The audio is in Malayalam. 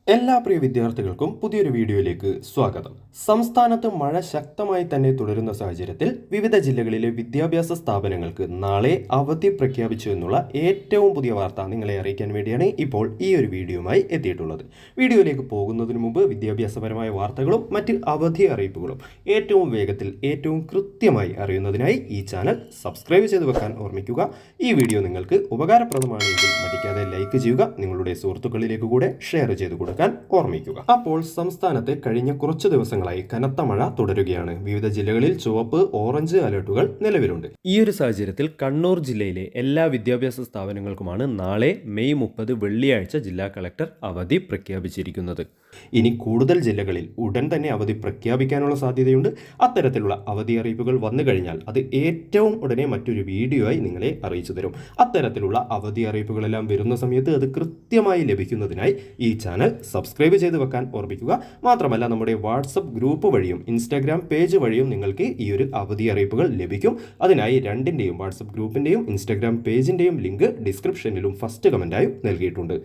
എല്ലാ പ്രിയ വിദ്യാർത്ഥികൾക്കും പുതിയൊരു വീഡിയോയിലേക്ക് സ്വാഗതം. സംസ്ഥാനത്ത് മഴ ശക്തമായി തന്നെ തുടരുന്ന സാഹചര്യത്തിൽ വിവിധ ജില്ലകളിലെ വിദ്യാഭ്യാസ സ്ഥാപനങ്ങൾക്ക് നാളെ അവധി പ്രഖ്യാപിച്ചു എന്നുള്ള ഏറ്റവും പുതിയ വാർത്ത നിങ്ങളെ അറിയിക്കാൻ വേണ്ടിയാണ് ഇപ്പോൾ ഈ ഒരു വീഡിയോയുമായി എത്തിയിട്ടുള്ളത്. വീഡിയോയിലേക്ക് പോകുന്നതിന് മുമ്പ് വിദ്യാഭ്യാസപരമായ വാർത്തകളും മറ്റ് അവധി അറിയിപ്പുകളും ഏറ്റവും വേഗത്തിൽ ഏറ്റവും കൃത്യമായി അറിയുന്നതിനായി ഈ ചാനൽ സബ്സ്ക്രൈബ് ചെയ്ത് വെക്കാൻ ഓർമ്മിക്കുക. ഈ വീഡിയോ നിങ്ങൾക്ക് ഉപകാരപ്രദമാണെങ്കിൽ മടിക്കാതെ ലൈക്ക് ചെയ്യുക, നിങ്ങളുടെ സുഹൃത്തുക്കളിലേക്ക് കൂടെ ഷെയർ ചെയ്ത് കൊടുക്കുക ഓർമ്മിക്കുക. അപ്പോൾ സംസ്ഥാനത്ത് കഴിഞ്ഞ കുറച്ചു ദിവസങ്ങളായി കനത്ത മഴ തുടരുകയാണ്. വിവിധ ജില്ലകളിൽ ചുവപ്പ്, ഓറഞ്ച് അലർട്ടുകൾ നിലവിലുണ്ട്. ഈ ഒരു സാഹചര്യത്തിൽ കണ്ണൂർ ജില്ലയിലെ എല്ലാ വിദ്യാഭ്യാസ സ്ഥാപനങ്ങൾക്കുമാണ് നാളെ മെയ് 30 വെള്ളിയാഴ്ച ജില്ലാ കളക്ടർ അവധി പ്രഖ്യാപിച്ചിരിക്കുന്നത്. ഇനി കൂടുതൽ ജില്ലകളിൽ ഉടൻ തന്നെ അവധി പ്രഖ്യാപിക്കാനുള്ള സാധ്യതയുണ്ട്. അത്തരത്തിലുള്ള അവധി അറിയിപ്പുകൾ വന്നു കഴിഞ്ഞാൽ അത് ഏറ്റവും ഉടനെ മറ്റൊരു വീഡിയോ ആയി നിങ്ങളെ അറിയിച്ചു തരും. അത്തരത്തിലുള്ള അവധി അറിയിപ്പുകളെല്ലാം വരുന്ന സമയത്ത് അത് കൃത്യമായി ലഭിക്കുന്നതിനായി ഈ ചാനൽ സബ്സ്ക്രൈബ് ചെയ്ത് വെക്കാൻ ഓർമ്മിക്കുക. മാത്രമല്ല നമ്മുടെ വാട്സപ്പ് ഗ്രൂപ്പ് വഴിയും ഇൻസ്റ്റാഗ്രാം പേജ് വഴിയും നിങ്ങൾക്ക് ഈ ഒരു അവധി അറിയിപ്പുകൾ ലഭിക്കും. അതിനായി രണ്ടിൻ്റെയും വാട്സപ്പ് ഗ്രൂപ്പിൻ്റെയും ഇൻസ്റ്റാഗ്രാം പേജിൻ്റെയും ലിങ്ക് ഡിസ്ക്രിപ്ഷനിലും ഫസ്റ്റ് കമൻറ്റായും നൽകിയിട്ടുണ്ട്.